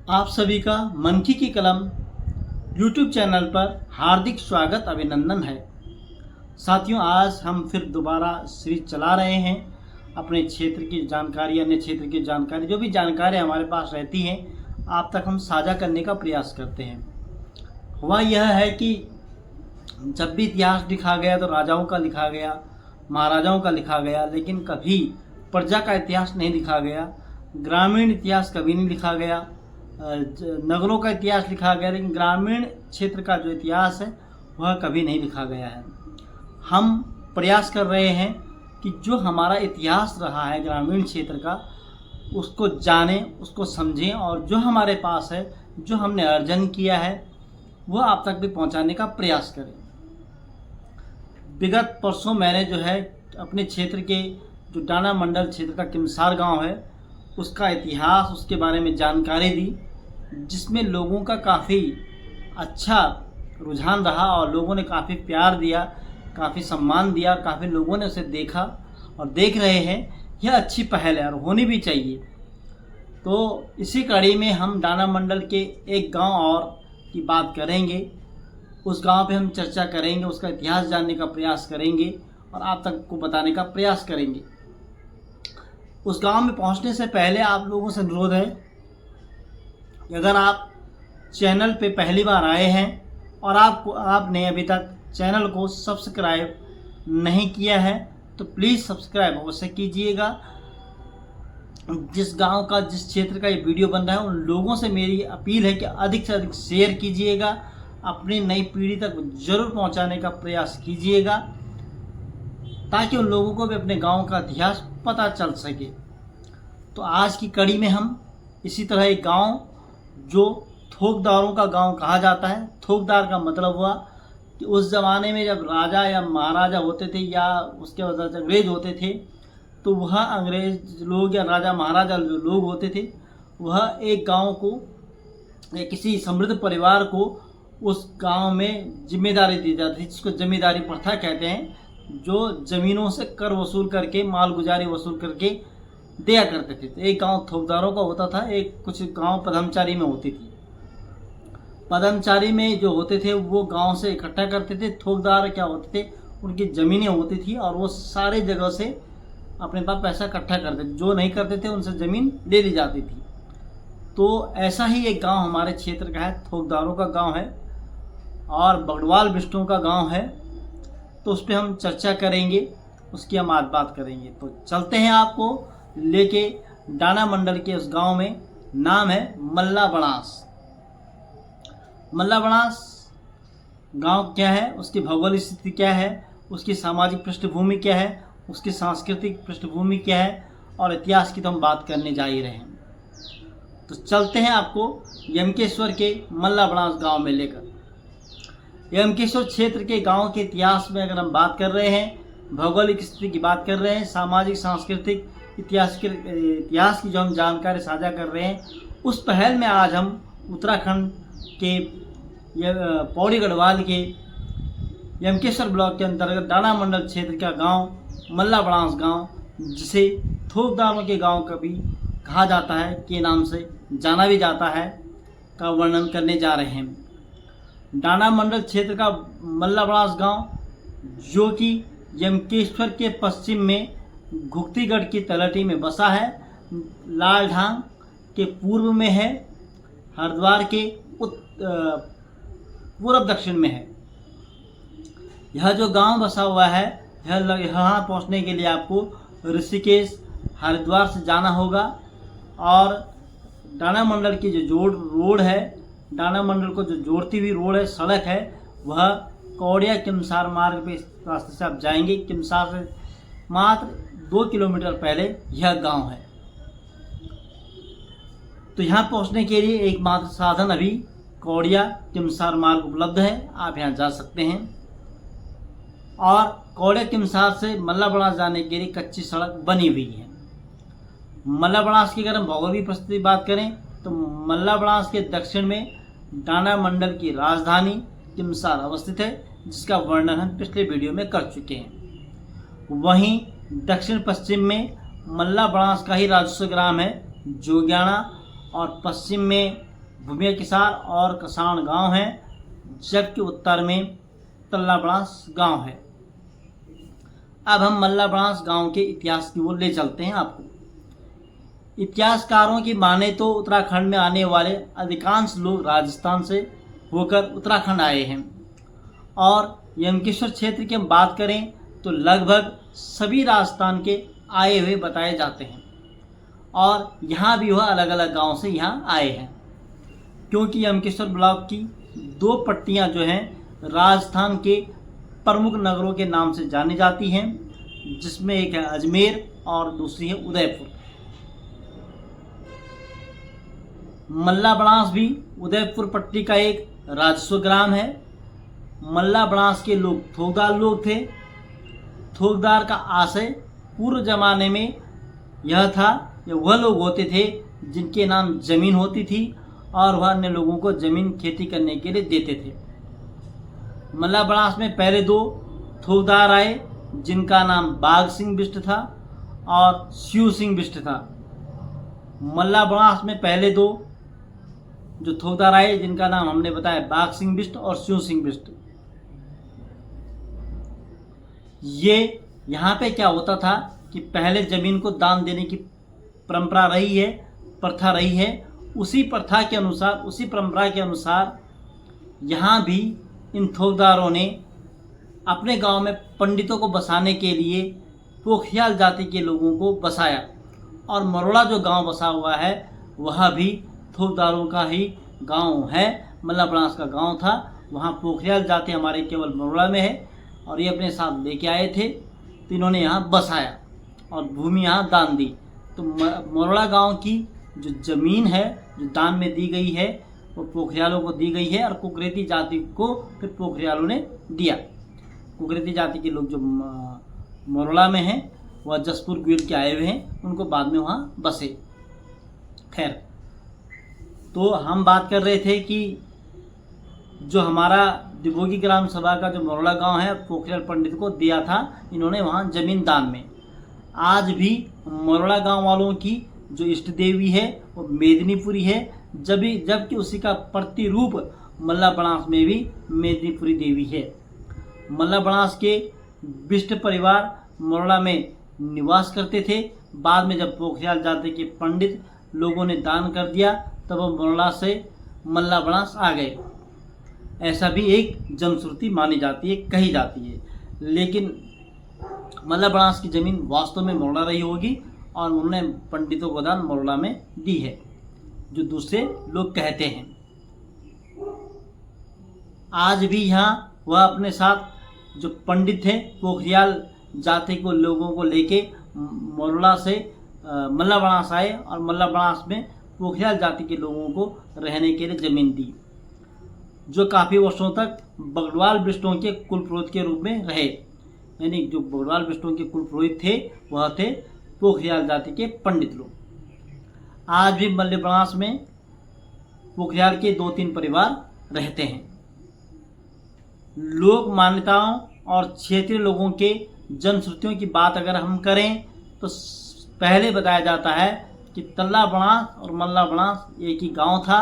आप सभी का मनकी की कलम YouTube चैनल पर हार्दिक स्वागत अभिनंदन है। साथियों, आज हम फिर दोबारा सीरीज चला रहे हैं। अपने क्षेत्र की जानकारी, अन्य क्षेत्र की जानकारी, जो भी जानकारी हमारे पास रहती हैं, आप तक हम साझा करने का प्रयास करते हैं। हुआ यह है कि जब भी इतिहास लिखा गया तो राजाओं का लिखा गया, महाराजाओं का लिखा गया, लेकिन कभी प्रजा का इतिहास नहीं लिखा गया। ग्रामीण इतिहास कभी नहीं लिखा गया। नगरों का इतिहास लिखा गया, लेकिन ग्रामीण क्षेत्र का जो इतिहास है वह कभी नहीं लिखा गया है। हम प्रयास कर रहे हैं कि जो हमारा इतिहास रहा है ग्रामीण क्षेत्र का, उसको जानें, उसको समझें, और जो हमारे पास है, जो हमने अर्जन किया है, वह आप तक भी पहुंचाने का प्रयास करें। विगत परसों मैंने जो है अपने क्षेत्र के जो डाना मंडल क्षेत्र का किमसार गांव है, उसका इतिहास, उसके बारे में जानकारी दी, जिसमें लोगों का काफ़ी अच्छा रुझान रहा और लोगों ने काफ़ी प्यार दिया, काफ़ी सम्मान दिया, काफ़ी लोगों ने उसे देखा और देख रहे हैं। यह अच्छी पहल है और होनी भी चाहिए। तो इसी कड़ी में हम डाना मंडल के एक गांव और की बात करेंगे। उस गांव पे हम चर्चा करेंगे, उसका इतिहास जानने का प्रयास करेंगे और आप तक को बताने का प्रयास करेंगे। उस गांव में पहुंचने से पहले आप लोगों से अनुरोध है कि अगर आप चैनल पे पहली बार आए हैं और आपने अभी तक चैनल को सब्सक्राइब नहीं किया है, तो प्लीज़ सब्सक्राइब अवश्य कीजिएगा। जिस गांव का, जिस क्षेत्र का ये वीडियो बन रहा है, उन लोगों से मेरी अपील है कि अधिक से अधिक शेयर कीजिएगा, अपनी नई पीढ़ी तक जरूर पहुंचाने का प्रयास कीजिएगा, ताकि उन लोगों को भी अपने गांव का इतिहास पता चल सके। तो आज की कड़ी में हम इसी तरह एक गांव, जो थोकदारों का गांव कहा जाता है। थोकदार का मतलब हुआ कि उस ज़माने में जब राजा या महाराजा होते थे या उसके बाद अंग्रेज होते थे, तो वह अंग्रेज लोग या राजा महाराजा जो लोग होते थे, वह एक गांव को या किसी समृद्ध परिवार को उस गांव में जिम्मेदारी दी जाती थी, जिसको जमींदारी प्रथा कहते हैं, जो ज़मीनों से कर वसूल करके, मालगुजारी वसूल करके दिया करते थे। तो एक गांव थोकदारों का होता था, एक कुछ गांव पदमचारी में होती थी। पदमचारी में जो होते थे वो गांव से इकट्ठा करते थे। थोकदार क्या होते थे, उनकी ज़मीनें होती थी और वो सारे जगह से अपने पास पैसा इकट्ठा करते थे। जो नहीं करते थे उनसे ज़मीन ले ली जाती थी। तो ऐसा ही एक गांव हमारे क्षेत्र का है, थोकदारों का गांव है और बगड़वाल बिष्टों का गांव है। तो उस पर हम चर्चा करेंगे, उसकी हम आज बात करेंगे। तो चलते हैं आपको लेके डाना मंडल के उस गांव में। नाम है मल्ला बनास। मल्ला बनास गांव क्या है, उसकी भौगोलिक स्थिति क्या है, उसकी सामाजिक पृष्ठभूमि क्या है, उसकी सांस्कृतिक पृष्ठभूमि क्या है, और इतिहास की तो हम बात करने जा ही रहे हैं। तो चलते हैं आपको यमकेश्वर के मल्ला बनास गाँव में लेकर। यमकेश्वर क्षेत्र के गांव के इतिहास में अगर हम बात कर रहे हैं, भौगोलिक स्थिति की बात कर रहे हैं, सामाजिक सांस्कृतिक इतिहास की जो हम जानकारी साझा कर रहे हैं, उस पहल में आज हम उत्तराखंड के पौड़ी गढ़वाल के यमकेश्वर ब्लॉक के अंतर्गत डाना मंडल क्षेत्र का गांव मल्ला बनास गांव, जिसे थोकदारों के गांव का भी कहा जाता है, के नाम से जाना भी जाता है, का वर्णन करने जा रहे हैं। डाना मंडल क्षेत्र का मल्ला बनास गांव, जो कि यमकेश्वर के पश्चिम में घुक्तीगढ़ की तलहटी में बसा है, लालढांग के पूर्व में है, हरिद्वार के पूर्व दक्षिण में है। यह जो गांव बसा हुआ है, यहाँ पहुँचने के लिए आपको ऋषिकेश, हरिद्वार से जाना होगा। और डाना मंडल की जो रोड है, डाना मंडल को जो जोड़ती हुई रोड है, सड़क है, वह कौड़िया किमसार मार्ग पे रास्ते से आप जाएंगे। किमसार से मात्र 2 किलोमीटर पहले यह गांव है। तो यहाँ पहुँचने के लिए एकमात्र साधन अभी कौड़िया किमसार मार्ग उपलब्ध है, आप यहाँ जा सकते हैं। और कौड़िया किमसार से मल्ला बनास जाने के लिए कच्ची सड़क बनी हुई है। मल्ला बनास की अगर हम भौगोलिक परिस्थिति बात करें, तो मल्ला बनास के दक्षिण में डाना मंडल की राजधानी किमसार अवस्थित है, जिसका वर्णन हम पिछले वीडियो में कर चुके हैं। वहीं दक्षिण पश्चिम में मल्ला बनास का ही राजस्व ग्राम है जोगियाना, और पश्चिम में भूमिया किसार और कसाण गांव हैं, जबकि उत्तर में तल्ला बनास गांव है। अब हम मल्ला बनास गांव के इतिहास की ओर ले चलते हैं आपको। इतिहासकारों की माने तो उत्तराखंड में आने वाले अधिकांश लोग राजस्थान से होकर उत्तराखंड आए हैं, और यमकेश्वर क्षेत्र की हम बात करें तो लगभग सभी राजस्थान के आए हुए बताए जाते हैं, और यहाँ भी वह अलग अलग गांव से यहाँ आए हैं, क्योंकि यमकेश्वर ब्लॉक की 2 पट्टियाँ जो हैं राजस्थान के प्रमुख नगरों के नाम से जानी जाती हैं, जिसमें एक है अजमेर और दूसरी है उदयपुर। मल्ला बनास भी उदयपुर पट्टी का एक राजस्व ग्राम है। मल्ला बनास के लोग थोकदार लोग थे। थोकदार का आशय पूर्व जमाने में यह था कि वह लोग होते थे जिनके नाम जमीन होती थी और वह अन्य लोगों को जमीन खेती करने के लिए देते थे। मल्ला बनास में पहले 2 थोकदार आए, जिनका नाम बाघ सिंह बिष्ट था और शिव सिंह बिष्ट था। मल्ला बनास में पहले 2 जो थोकदार आए, जिनका नाम हमने बताया बाघ सिंह बिष्ट और शिव सिंह बिष्ट। ये यहाँ पे क्या होता था कि पहले जमीन को दान देने की परंपरा रही है, प्रथा रही है। उसी प्रथा के अनुसार, उसी परंपरा के अनुसार यहाँ भी इन थोकदारों ने अपने गांव में पंडितों को बसाने के लिए पोखरियाल जाति के लोगों को बसाया, और मरोड़ा जो गांव बसा हुआ है वह भी थोकदारों का ही गांव है। मल्ला बनास का गांव था, वहाँ पोखरियाल जाति हमारे केवल मरोड़ा में है, और ये अपने साथ लेके आए थे, तो इन्होंने यहाँ बसाया और भूमि यहाँ दान दी। तो मरोड़ा गांव की जो ज़मीन है जो दान में दी गई है वो पोखरियालों को दी गई है, और कुकरेती जाति को फिर पोखरियालों ने दिया। कुकरेती जाति के लोग जो मरोड़ा में हैं वह जसपुर ग्वेल के आए हुए हैं, उनको बाद में वहाँ बसे। खैर, तो हम बात कर रहे थे कि जो हमारा दिभोगी ग्राम सभा का जो मरोड़ा गांव है पोखरियाल पंडित को दिया था इन्होंने वहाँ जमीन दान में। आज भी मरोड़ा गांव वालों की जो इष्ट देवी है वो मेदिनीपुरी है, जबकि उसी का प्रतिरूप मल्ला बनास में भी मेदिनीपुरी देवी है। मल्ला बनास के बिष्ट परिवार मरोड़ा में निवास करते थे। बाद में जब पोखरियाल जाति के पंडित लोगों ने दान कर दिया तब वो मरोड़ा से मल्ला बनास आ गए। ऐसा भी एक जनश्रुति मानी जाती है, कही जाती है। लेकिन मल्ला बनास की ज़मीन वास्तव में मरोड़ा रही होगी, और उन्होंने पंडितों को दान मरोड़ा में दी है, जो दूसरे लोग कहते हैं। आज भी यहाँ वह अपने साथ जो पंडित थे पोखरियाल जाति को लोगों को लेके मरोड़ा से मल्ला बनास आए, और मल्ला बनास में पोखरियाल जाति के लोगों को रहने के लिए ज़मीन दी, जो काफ़ी वर्षों तक बगड़वाल बिष्टों के कुल पुरोहित के रूप में रहे। यानी जो बगड़वाल बिष्टों के कुल पुरोहित थे वह थे पोखरियाल जाति के पंडित लोग। आज भी मल्ला बनास में पोखरियाल के 2-3 परिवार रहते हैं। लोक मान्यताओं और क्षेत्रीय लोगों के जनश्रुतियों की बात अगर हम करें तो पहले बताया जाता है कि तल्ला बनास और मल्ला बनास एक ही गांव था,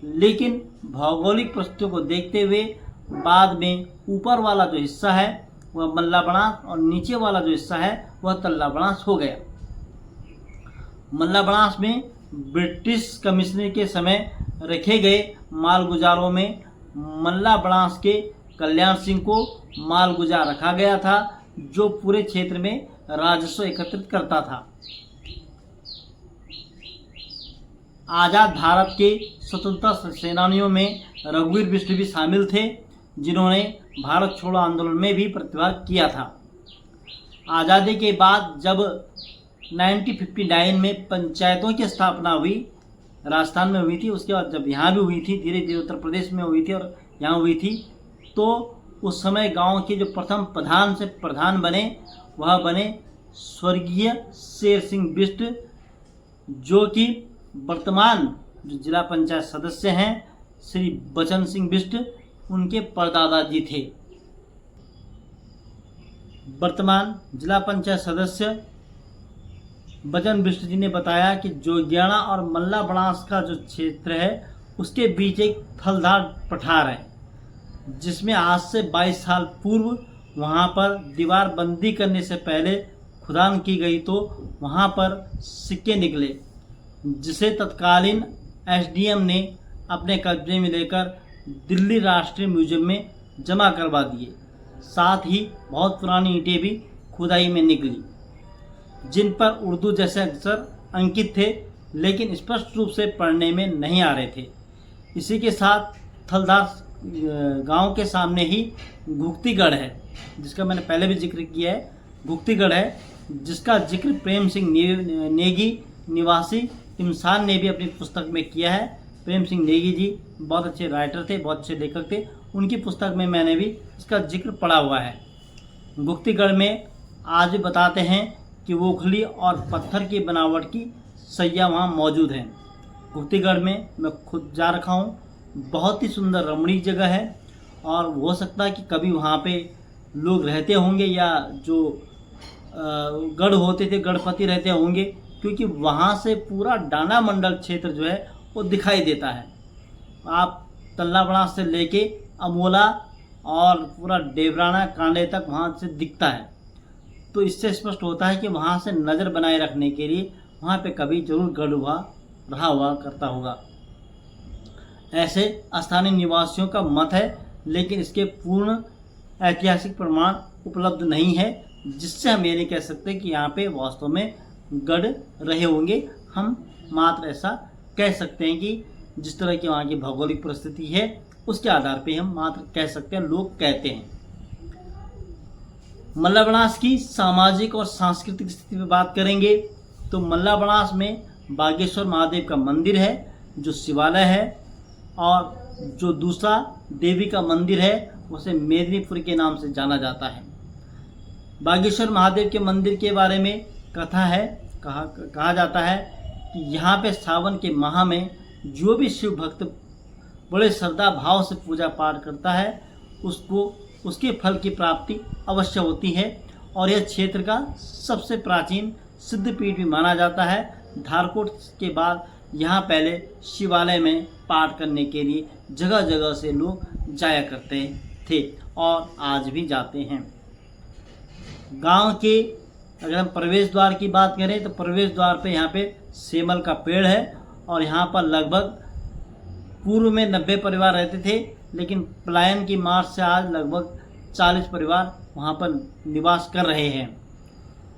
लेकिन भौगोलिक परिस्थितियों को देखते हुए बाद में ऊपर वाला जो हिस्सा है वह मल्ला बनास और नीचे वाला जो हिस्सा है वह तल्ला बनास हो गया। मल्ला बनास में ब्रिटिश कमिश्नरी के समय रखे गए मालगुजारों में मल्ला बनास के कल्याण सिंह को मालगुजार रखा गया था, जो पूरे क्षेत्र में राजस्व एकत्रित करता था। आज़ाद भारत के स्वतंत्रता सेनानियों में रघुवीर बिष्ट भी शामिल थे, जिन्होंने भारत छोड़ो आंदोलन में भी प्रतिवाद किया था। आज़ादी के बाद जब 1959 में पंचायतों की स्थापना हुई, राजस्थान में हुई थी, उसके बाद जब यहाँ भी हुई थी, धीरे धीरे उत्तर प्रदेश में हुई थी और यहाँ हुई थी, तो उस समय गांव के जो प्रथम प्रधान से प्रधान बने वह बने स्वर्गीय शेर सिंह बिष्ट, जो कि वर्तमान जो जिला पंचायत सदस्य हैं श्री बचन सिंह बिष्ट उनके परदादा जी थे। वर्तमान जिला पंचायत सदस्य बचन बिष्ट जी ने बताया कि जोगियाना और मल्ला बनास का जो क्षेत्र है उसके बीच एक फलदार पठार है, जिसमें आज से 22 साल पूर्व वहाँ पर दीवार बंदी करने से पहले खुदान की गई तो वहाँ पर सिक्के निकले, जिसे तत्कालीन एसडीएम ने अपने कब्जे में लेकर दिल्ली राष्ट्रीय म्यूजियम में जमा करवा दिए। साथ ही बहुत पुरानी ईंटें भी खुदाई में निकली, जिन पर उर्दू जैसे अक्षर अंकित थे, लेकिन स्पष्ट रूप से पढ़ने में नहीं आ रहे थे। इसी के साथ थलदार गांव के सामने ही घुक्तीगढ़ है, जिसका मैंने पहले भी जिक्र किया है। घुक्तीगढ़ है, जिसका जिक्र प्रेम सिंह नेगी निवासी इंसान ने भी अपनी पुस्तक में किया है। प्रेम सिंह नेगी जी बहुत अच्छे राइटर थे, बहुत अच्छे लेखक थे। उनकी पुस्तक में मैंने भी इसका जिक्र पढ़ा हुआ है। घुक्तीगढ़ में आज भी बताते हैं कि ओखली और पत्थर की बनावट की सैया वहाँ मौजूद हैं। घुक्तीगढ़ में मैं खुद जा रखा हूँ, बहुत ही सुंदर रमणीक जगह है, और हो सकता है कि कभी वहाँ पे लोग रहते होंगे, या जो गढ़ होते थे गढ़पति रहते होंगे, क्योंकि वहाँ से पूरा डाना मंडल क्षेत्र जो है वो दिखाई देता है। आप तल्लाबड़ा से लेके अमोला और पूरा डेबराना कांडे तक वहाँ से दिखता है। तो इससे स्पष्ट होता है कि वहाँ से नज़र बनाए रखने के लिए वहाँ पे कभी जरूर गढ़ रहा हुआ करता होगा, ऐसे स्थानीय निवासियों का मत है। लेकिन इसके पूर्ण ऐतिहासिक प्रमाण उपलब्ध नहीं है, जिससे हम ये नहीं कह सकते कि यहाँ पे वास्तव में गढ़ रहे होंगे। हम मात्र ऐसा कह सकते हैं कि जिस तरह की वहाँ की भौगोलिक परिस्थिति है उसके आधार पे हम मात्र कह सकते हैं, लोग कहते हैं। मल्लाबनास की सामाजिक और सांस्कृतिक स्थिति पे बात करेंगे तो मल्लाबनास में बागेश्वर महादेव का मंदिर है, जो शिवालय है, और जो दूसरा देवी का मंदिर है उसे मेदिनीपुर के नाम से जाना जाता है। बागेश्वर महादेव के मंदिर के बारे में कथा है, कहा जाता है कि यहाँ पे सावन के माह में जो भी शिव भक्त बड़े श्रद्धा भाव से पूजा पाठ करता है उसको उसके फल की प्राप्ति अवश्य होती है। और यह क्षेत्र का सबसे प्राचीन सिद्धपीठ भी माना जाता है। धारकोट के बाद यहाँ पहले शिवालय में पाठ करने के लिए जगह जगह से लोग जाया करते थे और आज भी जाते हैं। गांव के अगर हम प्रवेश द्वार की बात करें तो प्रवेश द्वार पे यहाँ पे सेमल का पेड़ है, और यहाँ पर लगभग पूर्व में 90 परिवार रहते थे, लेकिन पलायन की मार से आज लगभग 40 परिवार वहाँ पर निवास कर रहे हैं।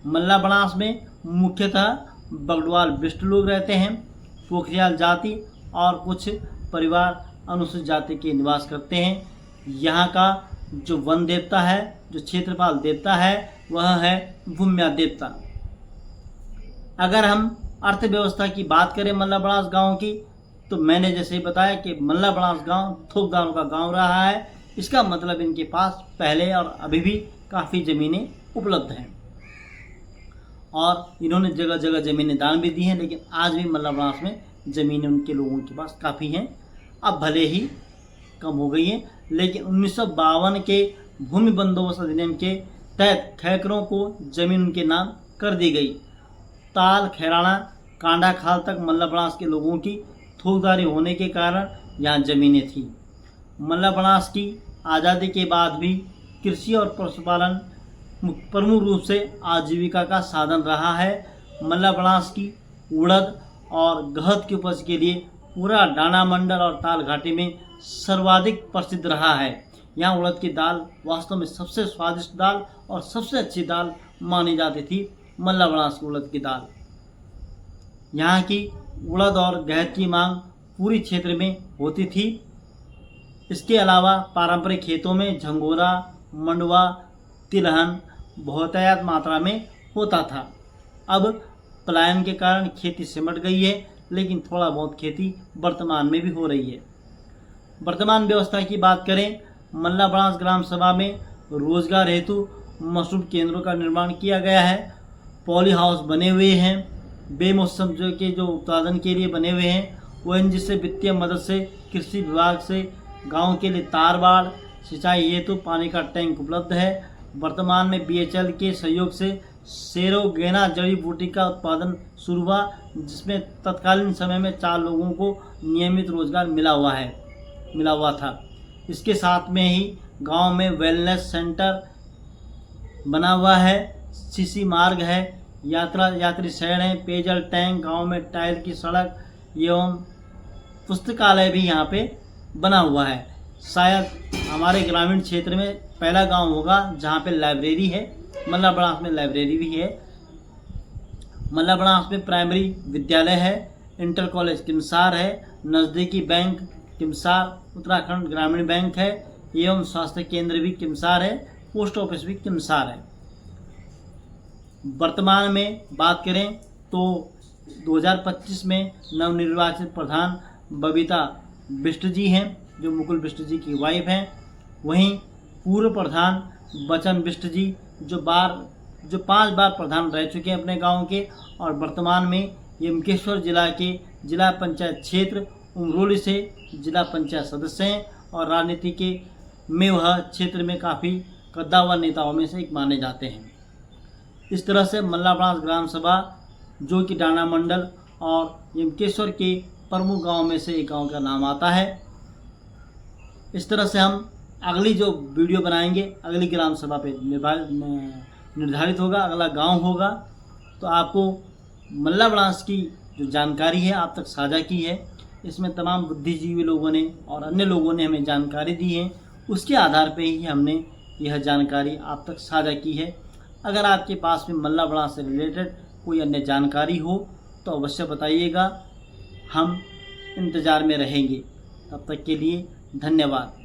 मल्लाबनास में मुख्यतः बगड़वाल बिष्ट लोग रहते हैं, पोखरियाल जाति और कुछ परिवार अनुसूचित जाति के निवास करते हैं। यहाँ का जो वन देवता है, जो क्षेत्रपाल देवता है, वह है भूम्या देवता। अगर हम अर्थव्यवस्था की बात करें मल्लाबनास गांव की, तो मैंने जैसे ही बताया कि मल्लाबनास गांव थोकदारों का गांव रहा है। इसका मतलब इनके पास पहले और अभी भी काफ़ी ज़मीनें उपलब्ध हैं, और इन्होंने जगह जगह ज़मीनें दान भी दी हैं। लेकिन आज भी मल्लाबनास में ज़मीनें उनके लोगों के पास काफ़ी हैं, अब भले ही कम हो गई हैं। लेकिन 1952 के भूमि बंदोबस्त अधिनियम के तहत खैकरों को ज़मीन उनके नाम कर दी गई। ताल, खैराना, कांडा खाल तक मल्लाबनास के लोगों की थोकदारी होने के कारण यहाँ ज़मीनें थीं। मल्लाबनास की आज़ादी के बाद भी कृषि और पशुपालन प्रमुख रूप से आजीविका का साधन रहा है। मल्लाबनास की उड़द और गहत की उपज के लिए पूरा डाना मंडल और ताल घाटी में सर्वाधिक प्रसिद्ध रहा है। यहाँ उड़द की दाल वास्तव में सबसे स्वादिष्ट दाल और सबसे अच्छी दाल मानी जाती थी, मल्लाबनास की उड़द की दाल। यहाँ की उड़द और गहत की मांग पूरी क्षेत्र में होती थी। इसके अलावा पारंपरिक खेतों में झंगोरा, मंडवा, तिलहन बहुतायत मात्रा में होता था। अब पलायन के कारण खेती सिमट गई है, लेकिन थोड़ा बहुत खेती वर्तमान में भी हो रही है। वर्तमान व्यवस्था की बात करें, मल्लाबनास ग्राम सभा में रोजगार हेतु मशरूम केंद्रों का निर्माण किया गया है। पॉली हाउस बने हुए हैं, बेमौसम जो उत्पादन के लिए बने हुए हैं। ONGC से वित्तीय मदद से कृषि विभाग से गांव के लिए तार बाड़, सिंचाई हेतु पानी का टैंक उपलब्ध है। वर्तमान में BHL के सहयोग से सेरोगेना जड़ी बूटी का उत्पादन शुरू हुआ, जिसमें तत्कालीन समय में 4 लोगों को नियमित रोजगार मिला हुआ था। इसके साथ में ही गांव में वेलनेस सेंटर बना हुआ है, सीसी मार्ग है, यात्री शहर है, पेयजल टैंक, गांव में टाइल की सड़क एवं पुस्तकालय भी यहाँ पे बना हुआ है। शायद हमारे ग्रामीण क्षेत्र में पहला गांव होगा जहाँ पे लाइब्रेरी है। मल्लाबड़ास में लाइब्रेरी भी है। मल्लाबड़ास में प्राइमरी विद्यालय है, इंटर कॉलेज किमसार है, नज़दीकी बैंक किमसार उत्तराखंड ग्रामीण बैंक है एवं स्वास्थ्य केंद्र भी किमसार है, पोस्ट ऑफिस भी किमसार है। वर्तमान में बात करें तो 2025 में नवनिर्वाचित प्रधान बबीता बिष्ट जी हैं, जो मुकुल बिष्ट जी की वाइफ हैं। वहीं पूर्व प्रधान बचन बिष्ट जी जो 5 बार प्रधान रह चुके हैं अपने गांव के, और वर्तमान में यमकेश्वर जिला के जिला पंचायत क्षेत्र उमरोली से जिला पंचायत सदस्य हैं और राजनीति के में वह क्षेत्र में काफ़ी कद्दावर नेताओं में से एक माने जाते हैं। इस तरह से मल्लाबड़ास ग्राम सभा जो कि डाना मंडल और यमकेश्वर के प्रमुख गांव में से एक गांव का नाम आता है। इस तरह से हम अगली जो वीडियो बनाएंगे अगली ग्राम सभा पे निर्धारित होगा, अगला गांव होगा। तो आपको मल्लाबड़ास की जो जानकारी है आप तक साझा की है, इसमें तमाम बुद्धिजीवी लोगों ने और अन्य लोगों ने हमें जानकारी दी है, उसके आधार पे ही हमने यह जानकारी आप तक साझा की है। अगर आपके पास में मल्लाबड़ास से रिलेटेड कोई अन्य जानकारी हो तो अवश्य बताइएगा, हम इंतज़ार में रहेंगे। तब तक के लिए धन्यवाद।